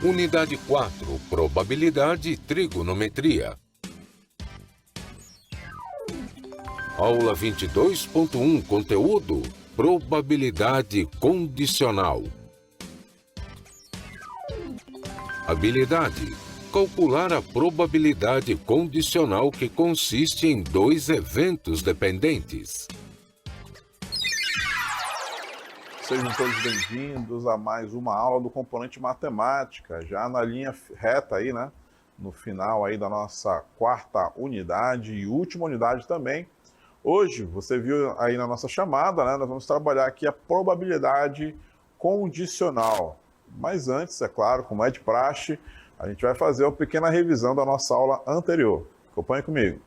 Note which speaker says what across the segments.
Speaker 1: Unidade 4, Probabilidade e Trigonometria. Aula 22.1, conteúdo: Probabilidade condicional. Habilidade: calcular a probabilidade condicional, que consiste em dois eventos dependentes.
Speaker 2: Sejam todos bem-vindos a mais uma aula do componente matemática, já na linha reta aí, né? No final aí da nossa quarta unidade e última unidade também. Hoje, você viu aí na nossa chamada, né? Nós vamos trabalhar aqui a probabilidade condicional. Mas antes, é claro, como é de praxe, a gente vai fazer uma pequena revisão da nossa aula anterior. Acompanhe comigo.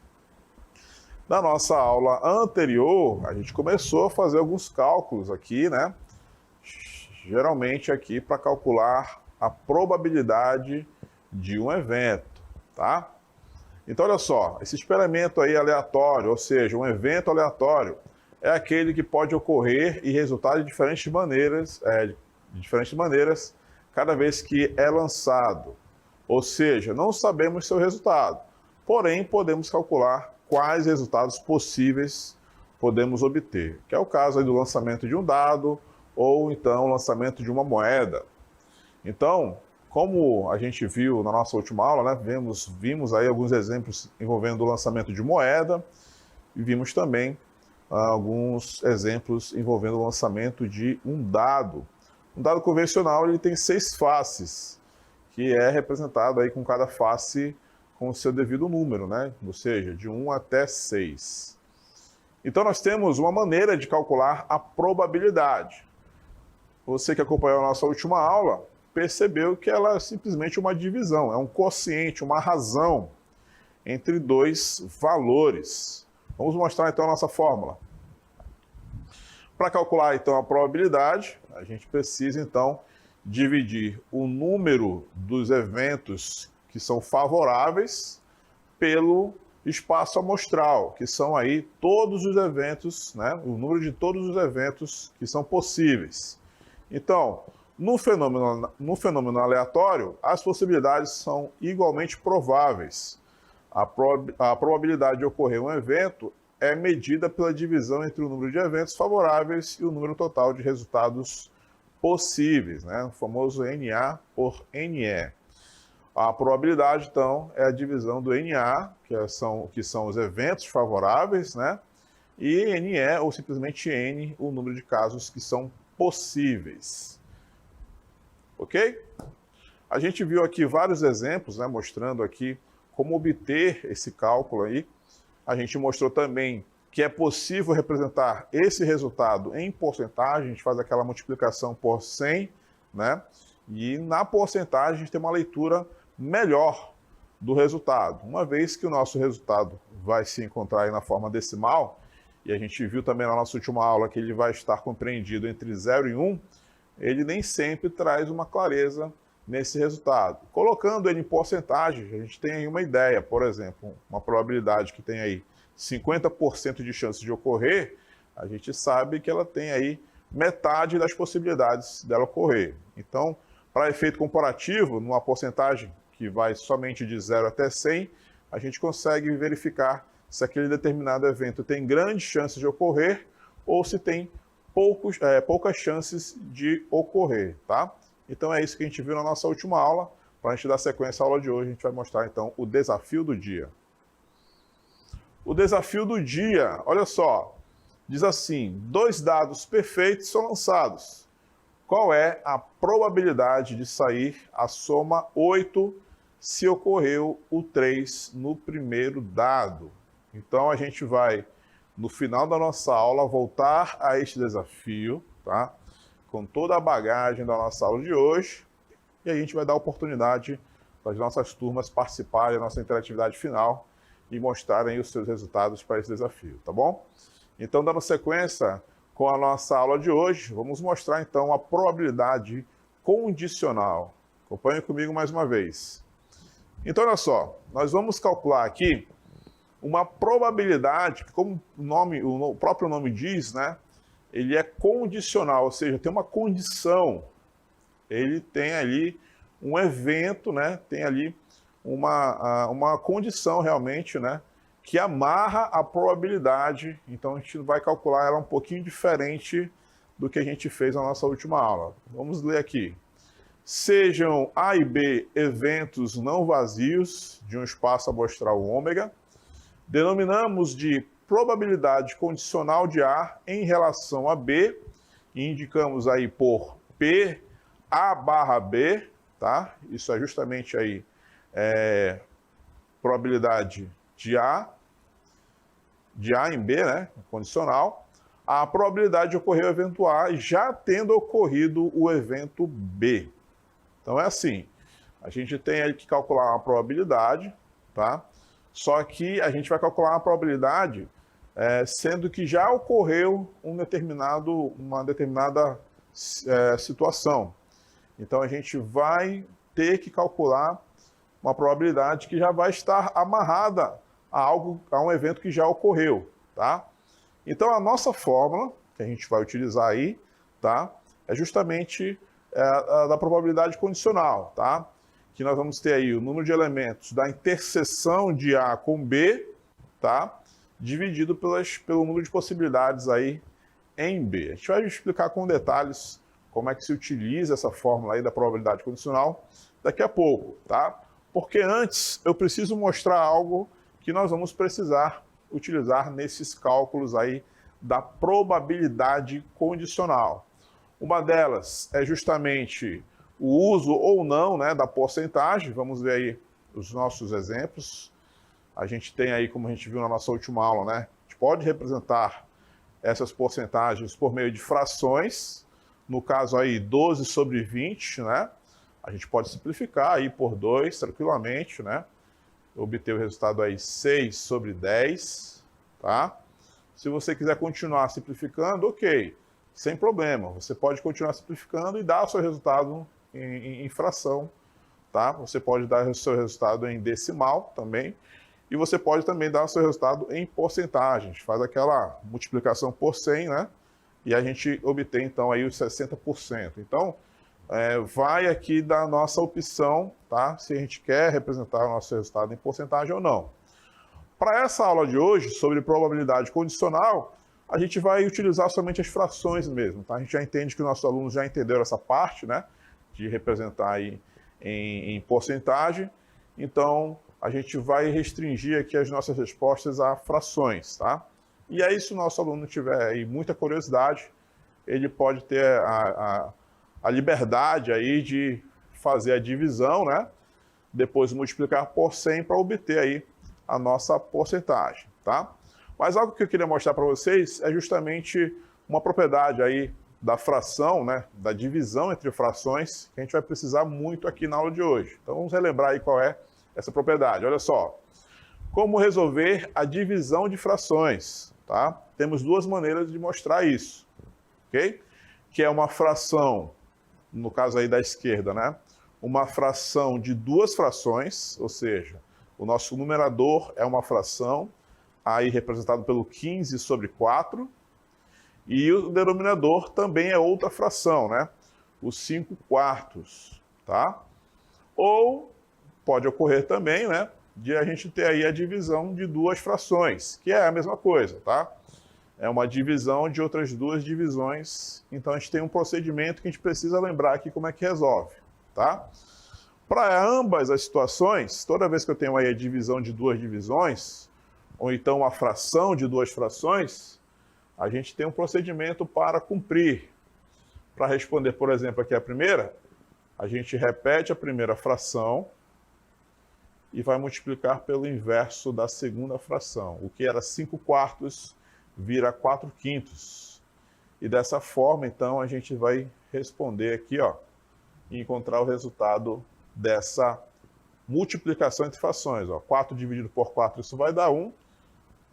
Speaker 2: Na nossa aula anterior, a gente começou a fazer alguns cálculos aqui, né? Geralmente aqui para calcular a probabilidade de um evento, tá? Então, olha só, esse experimento aí aleatório, ou seja, um evento aleatório, é aquele que pode ocorrer e resultar de diferentes maneiras cada vez que é lançado. Ou seja, não sabemos seu resultado, porém podemos calcular quais resultados possíveis podemos obter, que é o caso aí do lançamento de um dado ou então o lançamento de uma moeda. Então, como a gente viu na nossa última aula, né, vimos aí alguns exemplos envolvendo o lançamento de moeda e vimos também alguns exemplos envolvendo o lançamento de um dado. Um dado convencional, ele tem 6 faces, que é representado aí com cada face com o seu devido número, né? Ou seja, de 1 até 6. Então nós temos uma maneira de calcular a probabilidade. Você que acompanhou a nossa última aula percebeu que ela é simplesmente uma divisão, é um quociente, uma razão entre dois valores. Vamos mostrar então a nossa fórmula. Para calcular então a probabilidade, a gente precisa então dividir o número dos eventos que são favoráveis pelo espaço amostral, que são aí todos os eventos, né? O número de todos os eventos que são possíveis. Então, no fenômeno aleatório, as possibilidades são igualmente prováveis. A probabilidade de ocorrer um evento é medida pela divisão entre o número de eventos favoráveis e o número total de resultados possíveis, né? O famoso NA por NE. A probabilidade, então, é a divisão do NA, que são os eventos favoráveis, né? E NE, ou simplesmente N, o número de casos que são possíveis. Ok? A gente viu aqui vários exemplos, né, mostrando aqui como obter esse cálculo aí. A gente mostrou também que é possível representar esse resultado em porcentagem. A gente faz aquela multiplicação por 100, né? E na porcentagem a gente tem uma leitura melhor do resultado. Uma vez que o nosso resultado vai se encontrar aí na forma decimal, e a gente viu também na nossa última aula que ele vai estar compreendido entre 0 e 1, ele nem sempre traz uma clareza nesse resultado. Colocando ele em porcentagem, a gente tem aí uma ideia, por exemplo, uma probabilidade que tem aí 50% de chance de ocorrer, a gente sabe que ela tem aí metade das possibilidades dela ocorrer. Então, para efeito comparativo, numa porcentagem que vai somente de 0 até 100, a gente consegue verificar se aquele determinado evento tem grandes chances de ocorrer ou se tem poucas chances de ocorrer, tá? Então é isso que a gente viu na nossa última aula. Para a gente dar sequência à aula de hoje, a gente vai mostrar então o desafio do dia. O desafio do dia, olha só, diz assim: 2 dados perfeitos são lançados. Qual é a probabilidade de sair a soma 8 se ocorreu o 3 no primeiro dado? Então a gente vai no final da nossa aula, voltar a este desafio, tá? Com toda a bagagem da nossa aula de hoje, e a gente vai dar a oportunidade das nossas turmas participarem da nossa interatividade final e mostrarem os seus resultados para esse desafio, tá bom? Então, dando sequência com a nossa aula de hoje, vamos mostrar então a probabilidade condicional. Acompanhe comigo mais uma vez. Então, olha só, nós vamos calcular aqui uma probabilidade, que como o próprio nome diz, né? Ele é condicional, ou seja, tem uma condição. Ele tem ali um evento, né? Tem ali uma condição realmente, né? Que amarra a probabilidade. Então a gente vai calcular ela um pouquinho diferente do que a gente fez na nossa última aula. Vamos ler aqui. Sejam A e B eventos não vazios de um espaço amostral ômega, denominamos de probabilidade condicional de A em relação a B, e indicamos aí por P A barra B, tá? Isso é justamente aí probabilidade de A em B, né? Condicional. A probabilidade de ocorrer o evento A já tendo ocorrido o evento B. Então é assim, a gente tem aí que calcular uma probabilidade, tá? Só que a gente vai calcular a probabilidade sendo que já ocorreu uma determinada situação. Então a gente vai ter que calcular uma probabilidade que já vai estar amarrada a um evento que já ocorreu, tá? Então a nossa fórmula que a gente vai utilizar aí, tá? É justamente a da probabilidade condicional, tá? Que nós vamos ter aí o número de elementos da interseção de A com B, tá? Dividido pelo número de possibilidades aí em B. A gente vai explicar com detalhes como é que se utiliza essa fórmula aí da probabilidade condicional daqui a pouco, tá? Porque antes eu preciso mostrar algo que nós vamos precisar utilizar nesses cálculos aí da probabilidade condicional. Uma delas é justamente o uso ou não, né, da porcentagem. Vamos ver aí os nossos exemplos. A gente tem aí, como a gente viu na nossa última aula, né, a gente pode representar essas porcentagens por meio de frações. No caso aí, 12 sobre 20, né? A gente pode simplificar aí por 2 tranquilamente, né? Obter o resultado aí 6 sobre 10, tá? Se você quiser continuar simplificando, ok, sem problema. Você pode continuar simplificando e dar o seu resultado em fração, tá? Você pode dar o seu resultado em decimal também, e você pode também dar o seu resultado em porcentagem. A gente faz aquela multiplicação por 100, né? E a gente obtém, então, aí os 60%. Então, vai aqui da nossa opção, tá? Se a gente quer representar o nosso resultado em porcentagem ou não. Para essa aula de hoje, sobre probabilidade condicional, a gente vai utilizar somente as frações mesmo, tá? A gente já entende que os nossos alunos já entenderam essa parte, né? De representar aí em porcentagem. Então, a gente vai restringir aqui as nossas respostas a frações, tá? E aí, se o nosso aluno tiver aí muita curiosidade, ele pode ter a liberdade aí de fazer a divisão, né? Depois multiplicar por 100 para obter aí a nossa porcentagem, tá? Mas algo que eu queria mostrar para vocês é justamente uma propriedade aí da fração, né? Da divisão entre frações, que a gente vai precisar muito aqui na aula de hoje. Então vamos relembrar aí qual é essa propriedade. Olha só, como resolver a divisão de frações, tá? Temos duas maneiras de mostrar isso, ok? Que é uma fração, no caso aí da esquerda, né? Uma fração de duas frações, ou seja, o nosso numerador é uma fração, aí representado pelo 15 sobre 4, e o denominador também é outra fração, né? Os 5 quartos, tá? Ou pode ocorrer também, né? De a gente ter aí a divisão de duas frações, que é a mesma coisa, tá? É uma divisão de outras duas divisões. Então a gente tem um procedimento que a gente precisa lembrar aqui como é que resolve, tá? Para ambas as situações, toda vez que eu tenho aí a divisão de duas divisões, ou então uma fração de duas frações, a gente tem um procedimento para cumprir. Para responder, por exemplo, aqui a primeira, a gente repete a primeira fração e vai multiplicar pelo inverso da segunda fração. O que era 5 quartos vira 4/5. E dessa forma, então, a gente vai responder aqui, ó, e encontrar o resultado dessa multiplicação entre frações. Ó. 4 dividido por 4, isso vai dar 1,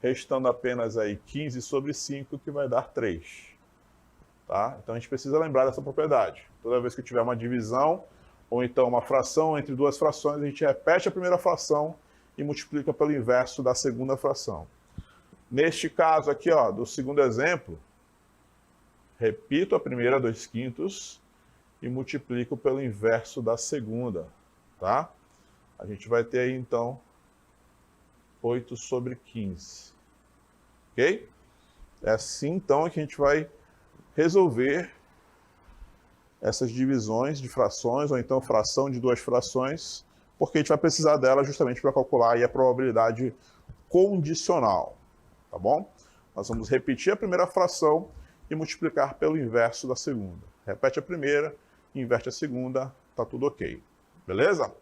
Speaker 2: restando apenas aí 15/5, que vai dar 3. Tá? Então a gente precisa lembrar dessa propriedade. Toda vez que tiver uma divisão, ou então uma fração entre duas frações, a gente repete a primeira fração e multiplica pelo inverso da segunda fração. Neste caso aqui, ó, do segundo exemplo, repito a primeira 2/5 e multiplico pelo inverso da segunda, tá? A gente vai ter aí, então, 8/15. Ok? É assim, então, que a gente vai resolver essas divisões de frações, ou então fração de duas frações, porque a gente vai precisar dela justamente para calcular aí a probabilidade condicional, tá bom? Nós vamos repetir a primeira fração e multiplicar pelo inverso da segunda. Repete a primeira, inverte a segunda, tá tudo ok. Beleza?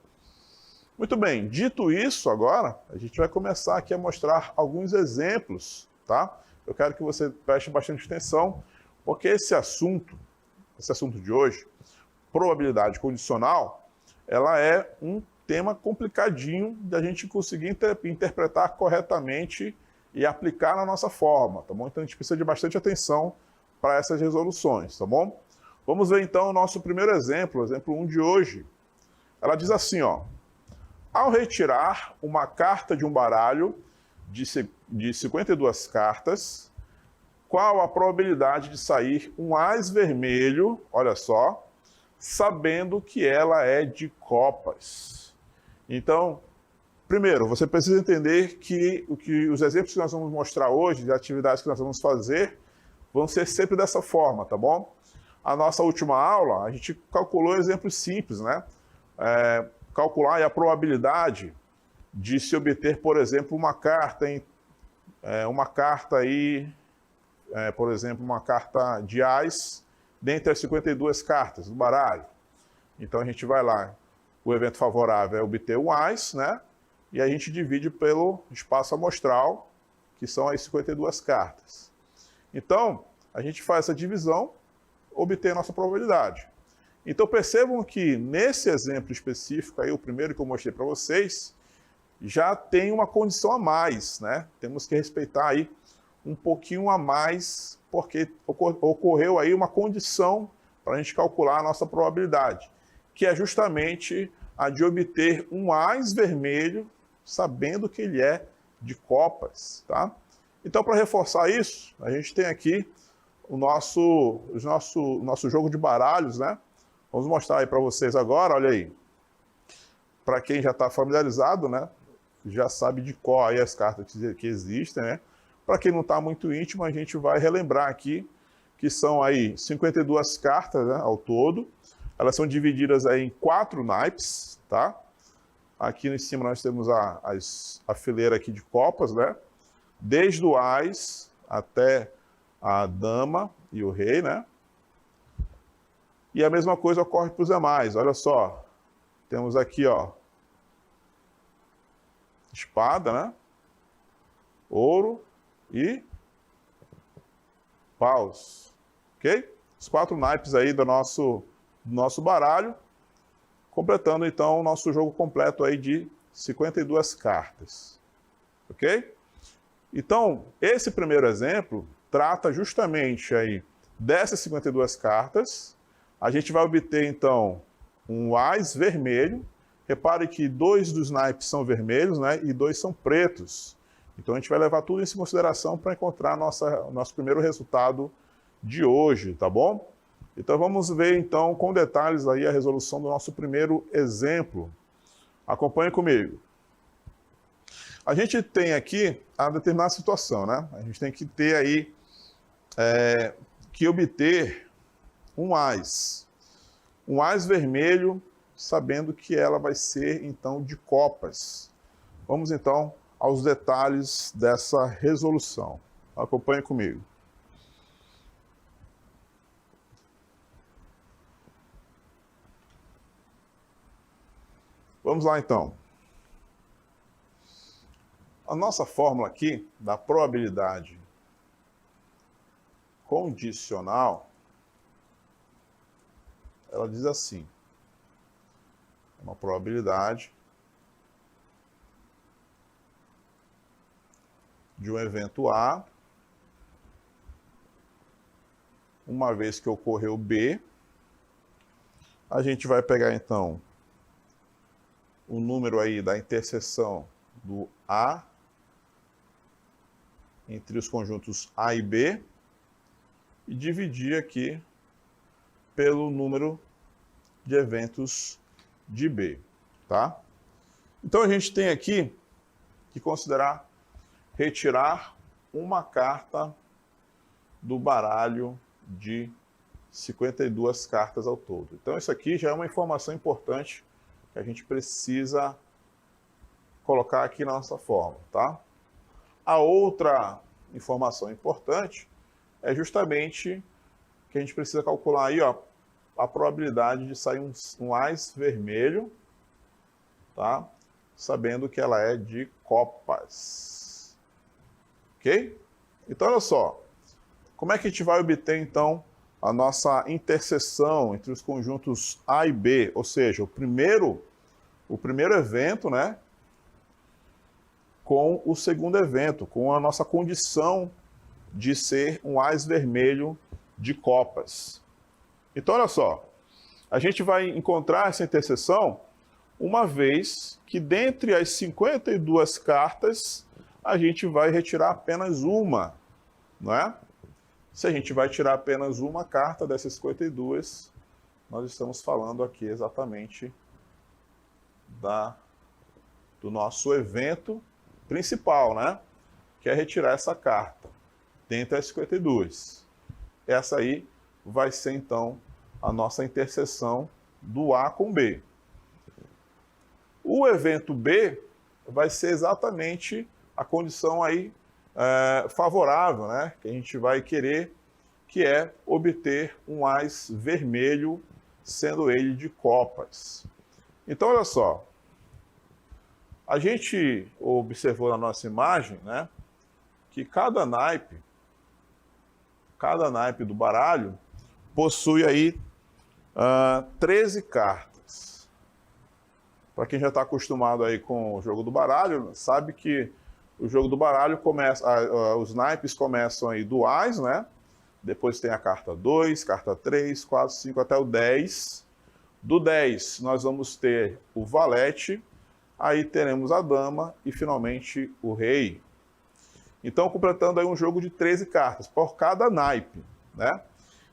Speaker 2: Muito bem, dito isso agora, a gente vai começar aqui a mostrar alguns exemplos, tá? Eu quero que você preste bastante atenção, porque esse assunto de hoje, probabilidade condicional, ela é um tema complicadinho de a gente conseguir interpretar corretamente e aplicar na nossa forma, tá bom? Então a gente precisa de bastante atenção para essas resoluções, tá bom? Vamos ver então o nosso primeiro exemplo, o exemplo 1 de hoje. Ela diz assim, ó: ao retirar uma carta de um baralho de 52 cartas, qual a probabilidade de sair um ás vermelho, olha só, sabendo que ela é de copas? Então, primeiro, você precisa entender que os exemplos que nós vamos mostrar hoje, de atividades que nós vamos fazer, vão ser sempre dessa forma, tá bom? A nossa última aula, a gente calculou exemplos simples, né? Calcular a probabilidade de se obter, por exemplo, uma carta por exemplo, uma carta de ás dentre as 52 cartas do baralho. Então a gente vai lá, o evento favorável é obter um ás, né? E a gente divide pelo espaço amostral, que são as 52 cartas. Então, a gente faz essa divisão, obter a nossa probabilidade. Então percebam que nesse exemplo específico, aí, o primeiro que eu mostrei para vocês, já tem uma condição a mais, né? Temos que respeitar aí um pouquinho a mais, porque ocorreu aí uma condição para a gente calcular a nossa probabilidade, que é justamente a de obter um ás vermelho, sabendo que ele é de copas, tá? Então, para reforçar isso, a gente tem aqui o nosso jogo de baralhos, né? Vamos mostrar aí para vocês agora, olha aí. Para quem já está familiarizado, né? Já sabe de qual aí as cartas que existem, né? Para quem não está muito íntimo, a gente vai relembrar aqui que são aí 52 cartas, né, ao todo. Elas são divididas aí em 4 naipes, tá? Aqui em cima nós temos a fileira aqui de copas, né? Desde o ás até a dama e o rei, né? E a mesma coisa ocorre para os demais. Olha só, temos aqui, ó, espada, né? Ouro e paus, ok? Os 4 naipes aí do nosso baralho, completando então o nosso jogo completo aí de 52 cartas, ok? Então, esse primeiro exemplo trata justamente aí dessas 52 cartas. A gente vai obter então um ás vermelho. Repare que 2 dos naipes são vermelhos, né, e 2 são pretos. Então a gente vai levar tudo isso em consideração para encontrar nosso primeiro resultado de hoje, tá bom? Então vamos ver então com detalhes aí a resolução do nosso primeiro exemplo. Acompanhe comigo. A gente tem aqui a determinada situação, né? A gente tem que ter aí que obter um ás vermelho, sabendo que ela vai ser então de copas. Vamos então aos detalhes dessa resolução. Acompanhe comigo. Vamos lá então. A nossa fórmula aqui da probabilidade condicional, ela diz assim, uma probabilidade de um evento A, uma vez que ocorreu B, a gente vai pegar então o número aí da interseção do A entre os conjuntos A e B e dividir aqui pelo número de eventos de B, tá? Então a gente tem aqui que considerar retirar uma carta do baralho de 52 cartas ao todo. Então isso aqui já é uma informação importante que a gente precisa colocar aqui na nossa fórmula, tá? A outra informação importante é justamente que a gente precisa calcular aí, ó, a probabilidade de sair um ás vermelho, tá? Sabendo que ela é de copas. Ok? Então, olha só. Como é que a gente vai obter, então, a nossa interseção entre os conjuntos A e B? Ou seja, o primeiro evento, né? Com o segundo evento, com a nossa condição de ser um ás vermelho de copas. Então, olha só, a gente vai encontrar essa interseção uma vez que dentre as 52 cartas, a gente vai retirar apenas uma, não é? Se a gente vai tirar apenas uma carta dessas 52, nós estamos falando aqui exatamente do nosso evento principal, né? Que é retirar essa carta dentre as 52. Essa aí vai ser, então, a nossa interseção do A com B. O evento B vai ser exatamente a condição aí favorável, né? Que a gente vai querer, que é obter um ás vermelho, sendo ele de copas. Então, olha só. A gente observou na nossa imagem, né? Que cada naipe do baralho possui aí 13 cartas. Para quem já está acostumado aí com o jogo do baralho, sabe que o jogo do baralho começa, os naipes começam aí do ás, né? Depois tem a carta 2, carta 3, 4, 5 até o 10. Do 10 nós vamos ter o valete, aí teremos a dama e finalmente o rei. Então, completando aí um jogo de 13 cartas por cada naipe, né?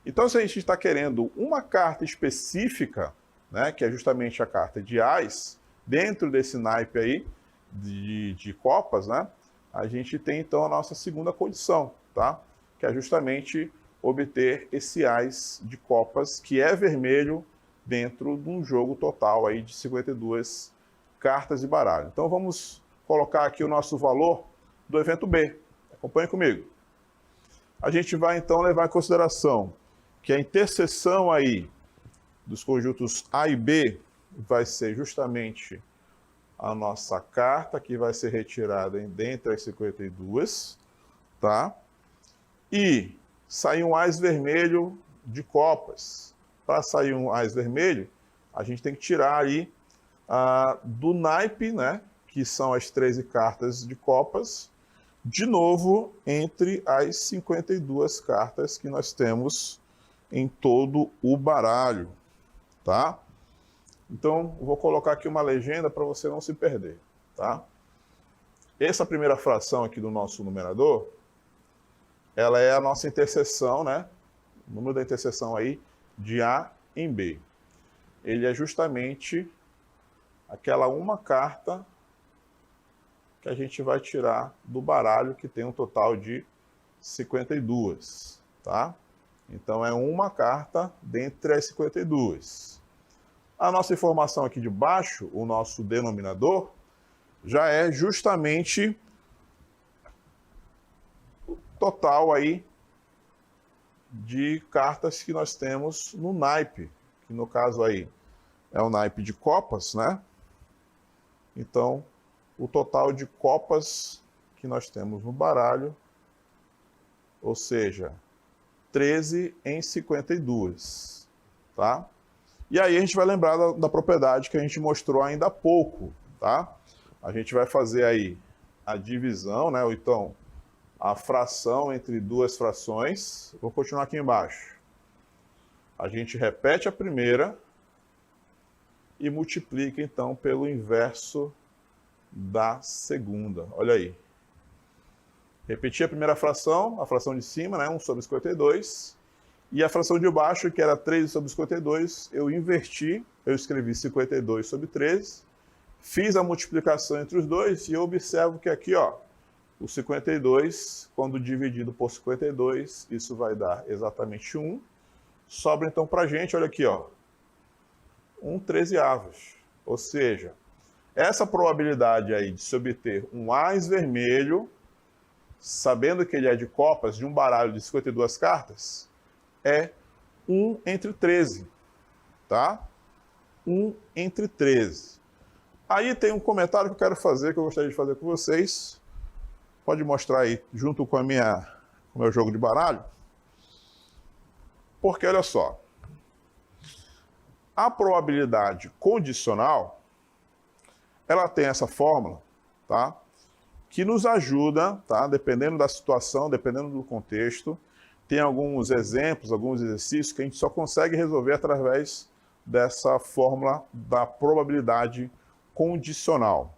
Speaker 2: Então, se a gente está querendo uma carta específica, né, que é justamente a carta de ás, dentro desse naipe aí de copas, né, a gente tem então a nossa segunda condição, tá? Que é justamente obter esse ás de copas, que é vermelho, dentro de um jogo total aí de 52 cartas de baralho. Então, vamos colocar aqui o nosso valor do evento B. Acompanhe comigo. A gente vai, então, levar em consideração que a interseção aí dos conjuntos A e B vai ser justamente a nossa carta, que vai ser retirada dentre as 52, tá? E sair um ás vermelho de copas. Para sair um ás vermelho, a gente tem que tirar aí do naipe, né? Que são as 13 cartas de copas, de novo, entre as 52 cartas que nós temos em todo o baralho, tá? Então, vou colocar aqui uma legenda para você não se perder, tá? Essa primeira fração aqui do nosso numerador, ela é a nossa interseção, né? O número da interseção aí de A em B. Ele é justamente aquela uma carta que a gente vai tirar do baralho, que tem um total de 52, tá? Então, é uma carta dentre as 52. A nossa informação aqui de baixo, o nosso denominador, já é justamente o total aí de cartas que nós temos no naipe, que no caso aí é o naipe de copas, né? Então, o total de copas que nós temos no baralho, ou seja, 13 em 52, tá? E aí a gente vai lembrar da propriedade que a gente mostrou ainda há pouco, tá? A gente vai fazer aí a divisão, né? Ou então a fração entre duas frações. Vou continuar aqui embaixo. A gente repete a primeira e multiplica então pelo inverso da segunda. Olha aí. Repeti a primeira fração, a fração de cima, né? 1 sobre 52. E a fração de baixo, que era 13 sobre 52, eu inverti, eu escrevi 52 sobre 13, fiz a multiplicação entre os dois e eu observo que aqui, ó, o 52, quando dividido por 52, isso vai dar exatamente 1. Sobra então pra gente, olha aqui, ó, 1/13. Ou seja, essa probabilidade aí de se obter um ás vermelho, sabendo que ele é de copas, de um baralho de 52 cartas, é 1 entre 13, tá? 1 entre 13. Aí tem um comentário que eu quero fazer, que eu gostaria de fazer com vocês. Pode mostrar aí, junto com o meu jogo de baralho. Porque, olha só, a probabilidade condicional, ela tem essa fórmula, tá? Que nos ajuda, tá? Dependendo da situação, dependendo do contexto. Tem alguns exemplos, alguns exercícios que a gente só consegue resolver através dessa fórmula da probabilidade condicional.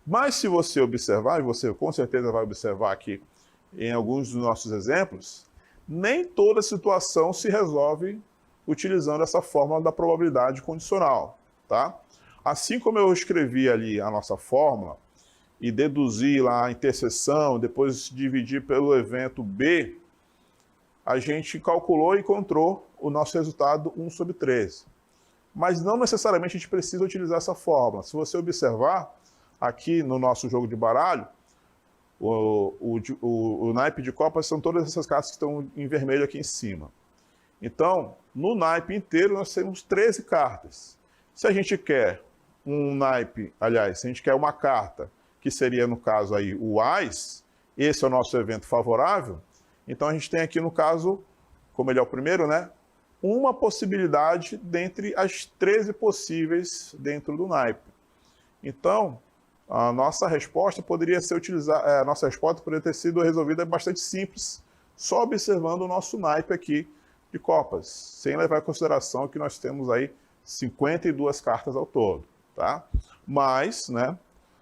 Speaker 2: Mas se você observar, e você com certeza vai observar aqui em alguns dos nossos exemplos, nem toda situação se resolve utilizando essa fórmula da probabilidade condicional, tá? Assim como eu escrevi ali a nossa fórmula e deduzi lá a interseção, depois dividi pelo evento B, a gente calculou e encontrou o nosso resultado 1 sobre 13. Mas não necessariamente a gente precisa utilizar essa fórmula. Se você observar, aqui no nosso jogo de baralho, o naipe de copas são todas essas cartas que estão em vermelho aqui em cima. Então, no naipe inteiro nós temos 13 cartas. Se a gente quer um naipe, aliás, se a gente quer uma carta, que seria no caso aí o ás, esse é o nosso evento favorável, então a gente tem aqui no caso, como ele é o primeiro, né, uma possibilidade dentre as 13 possíveis dentro do naipe. Então, a nossa resposta poderia ser utilizada, a nossa resposta poderia ter sido resolvida bastante simples, só observando o nosso naipe aqui de copas, sem levar em consideração que nós temos aí 52 cartas ao todo, tá? Mas, né,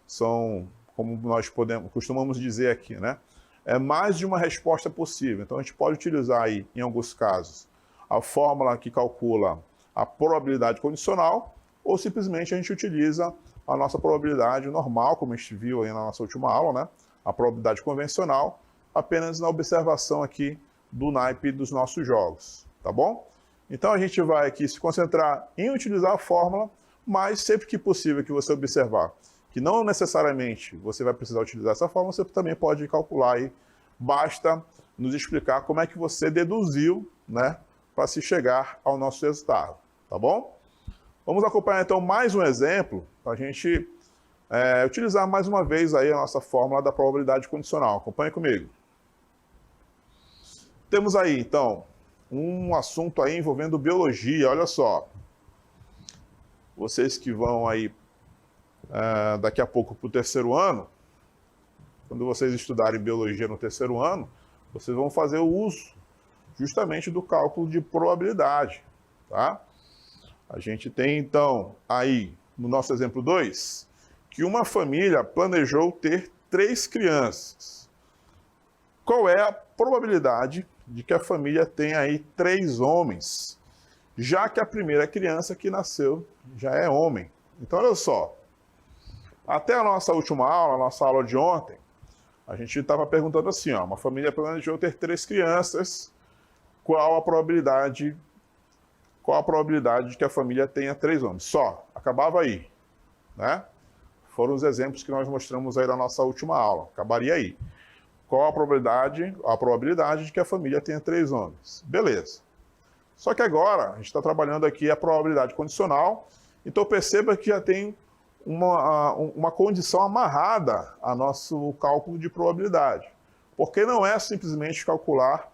Speaker 2: são, como nós costumamos dizer aqui, né, é mais de uma resposta possível. Então a gente pode utilizar aí, em alguns casos, a fórmula que calcula a probabilidade condicional, ou simplesmente a gente utiliza a nossa probabilidade normal, como a gente viu aí na nossa última aula, né? A probabilidade convencional, apenas na observação aqui do naipe dos nossos jogos, tá bom? Então a gente vai aqui se concentrar em utilizar a fórmula, mas sempre que possível que você observar que não necessariamente você vai precisar utilizar essa fórmula, você também pode calcular aí, basta nos explicar como é que você deduziu, né, para se chegar ao nosso resultado, tá bom? Vamos acompanhar então mais um exemplo, para a gente utilizar mais uma vez aí a nossa fórmula da probabilidade condicional. Acompanhe comigo. Temos aí, então, um assunto aí envolvendo biologia, olha só. Vocês que vão aí daqui a pouco para o terceiro ano, quando vocês estudarem biologia no terceiro ano, vocês vão fazer o uso justamente do cálculo de probabilidade, tá? A gente tem, então, aí, no nosso exemplo 2, que uma família planejou ter 3 crianças. Qual é a probabilidade de que a família tenha aí 3 homens, já que a primeira criança que nasceu já é homem? Então, olha só, até a nossa última aula, a nossa aula de ontem, a gente estava perguntando assim, ó, uma família planejou ter 3 crianças, qual a probabilidade de que a família tenha 3 homens? Só, acabava aí, né? Foram os exemplos que nós mostramos aí na nossa última aula, acabaria aí. Qual a probabilidade? A probabilidade de que a família tenha 3 homens. Beleza. Só que agora, a gente está trabalhando aqui a probabilidade condicional, então perceba que já tem uma condição amarrada a nosso cálculo de probabilidade. Porque não é simplesmente calcular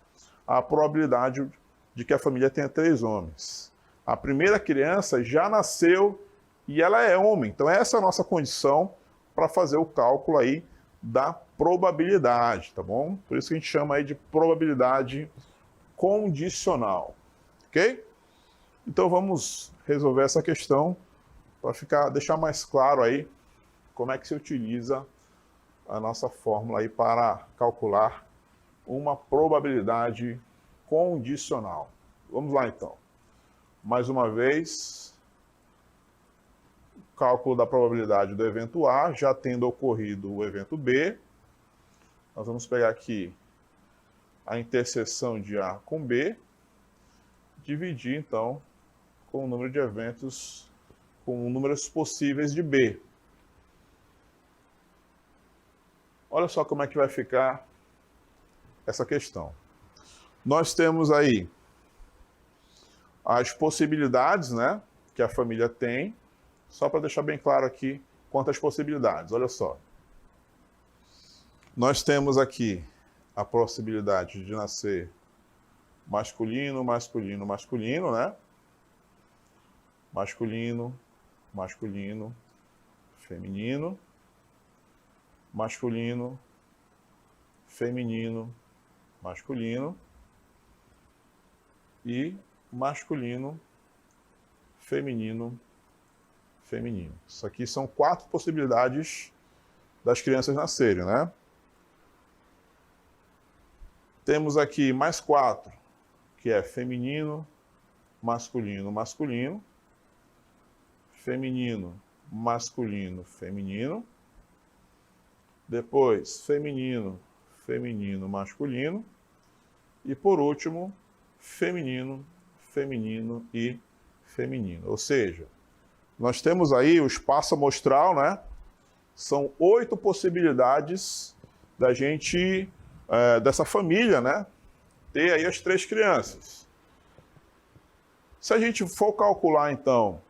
Speaker 2: a probabilidade de que a família tenha 3 homens. A primeira criança já nasceu e ela é homem. Então essa é a nossa condição para fazer o cálculo aí da probabilidade, tá bom? Por isso que a gente chama aí de probabilidade condicional, ok? Então vamos resolver essa questão para deixar mais claro aí como é que se utiliza a nossa fórmula aí para calcular uma probabilidade condicional. Vamos lá então. Mais uma vez, cálculo da probabilidade do evento A, já tendo ocorrido o evento B. Nós vamos pegar aqui a interseção de A com B, dividir então com o número de eventos, com números possíveis de B. Olha só como é que vai ficar essa questão. Nós temos aí as possibilidades, né, que a família tem, só para deixar bem claro aqui quantas possibilidades. Olha só. Nós temos aqui a possibilidade de nascer masculino, masculino, masculino, né? Masculino, masculino, feminino, masculino, feminino, masculino e masculino, feminino, feminino. Isso aqui são 4 possibilidades das crianças nascerem, né? Temos aqui mais 4, que é feminino, masculino, masculino, feminino, masculino, feminino. Depois, feminino, feminino, masculino. E por último, feminino, feminino e feminino. Ou seja, nós temos aí o espaço amostral, né? São 8 possibilidades da gente, dessa família, né? Ter aí as 3 crianças. Se a gente for calcular, então,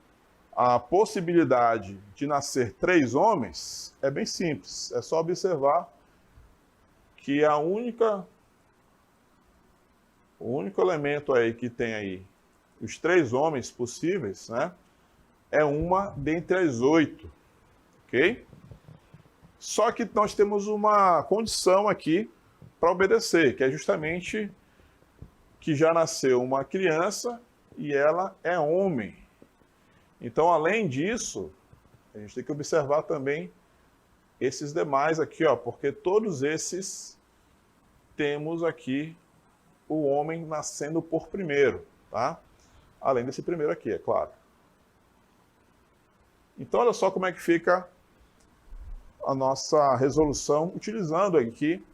Speaker 2: a possibilidade de nascer 3 homens, é bem simples. É só observar que o único elemento aí que tem aí os 3 homens possíveis, né? É uma dentre as 8, ok? Só que nós temos uma condição aqui para obedecer, que é justamente que já nasceu uma criança e ela é homem. Então, além disso, a gente tem que observar também esses demais aqui, ó, porque todos esses temos aqui o homem nascendo por primeiro, tá? Além desse primeiro aqui, é claro. Então, olha só como é que fica a nossa resolução, utilizando aqui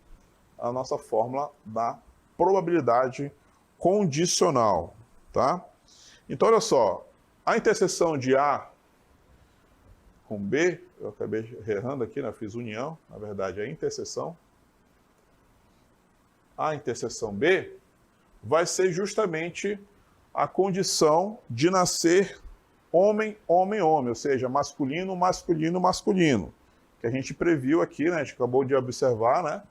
Speaker 2: a nossa fórmula da probabilidade condicional, tá? Então, olha só, a interseção de A com B, eu acabei errando aqui, né? Fiz união, na verdade é interseção. A interseção B vai ser justamente a condição de nascer homem, homem, homem, ou seja, masculino, masculino, masculino, que a gente previu aqui, né? A gente acabou de observar, né?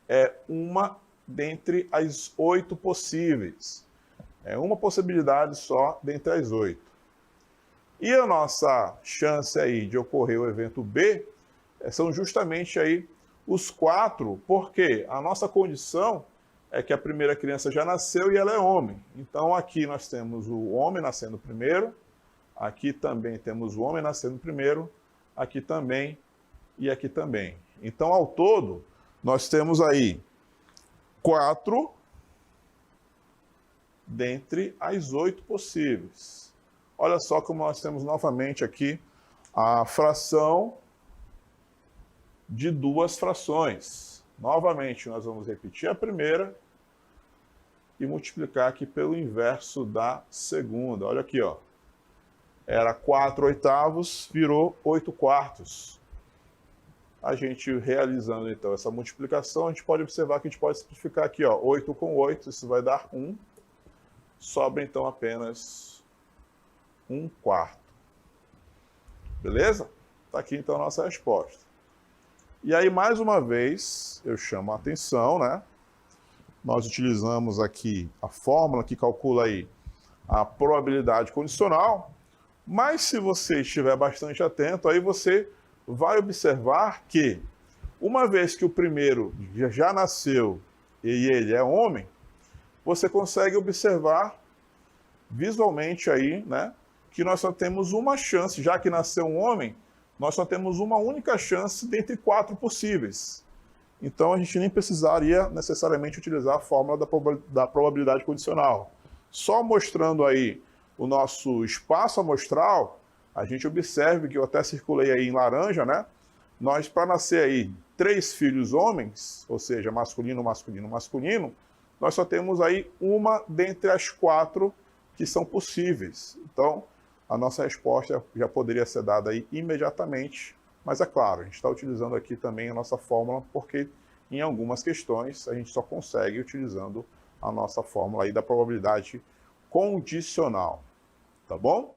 Speaker 2: É uma dentre as 8 possíveis. É uma possibilidade só dentre as 8. E a nossa chance aí de ocorrer o evento B são justamente aí os 4, porque a nossa condição é que a primeira criança já nasceu e ela é homem. Então aqui nós temos o homem nascendo primeiro, aqui também temos o homem nascendo primeiro, aqui também e aqui também. Então, ao todo, nós temos aí 4 dentre as 8 possíveis. Olha só como nós temos novamente aqui a fração de 2 frações. Novamente, nós vamos repetir a primeira e multiplicar aqui pelo inverso da segunda. Olha aqui, ó. Era 4/8, virou 8/4. A gente realizando, então, essa multiplicação, a gente pode observar que a gente pode simplificar aqui, ó. 8 com 8, isso vai dar 1. Sobra, então, apenas 1/4. Beleza? Está aqui, então, a nossa resposta. E aí, mais uma vez, eu chamo a atenção, né? nós utilizamos aqui a fórmula que calcula aí a probabilidade condicional, mas se você estiver bastante atento, aí você vai observar que, uma vez que o primeiro já nasceu e ele é homem, você consegue observar visualmente aí, né, que nós só temos uma chance, já que nasceu um homem, nós só temos uma única chance dentre 4 possíveis. Então a gente nem precisaria necessariamente utilizar a fórmula da probabilidade condicional. Só mostrando aí o nosso espaço amostral, a gente observe que eu até circulei aí em laranja, né? Nós, para nascer aí 3 filhos homens, ou seja, masculino, masculino, masculino, nós só temos aí uma dentre as 4 que são possíveis. Então, a nossa resposta já poderia ser dada aí imediatamente, mas é claro, a gente está utilizando aqui também a nossa fórmula, porque em algumas questões a gente só consegue utilizando a nossa fórmula aí da probabilidade condicional, tá bom?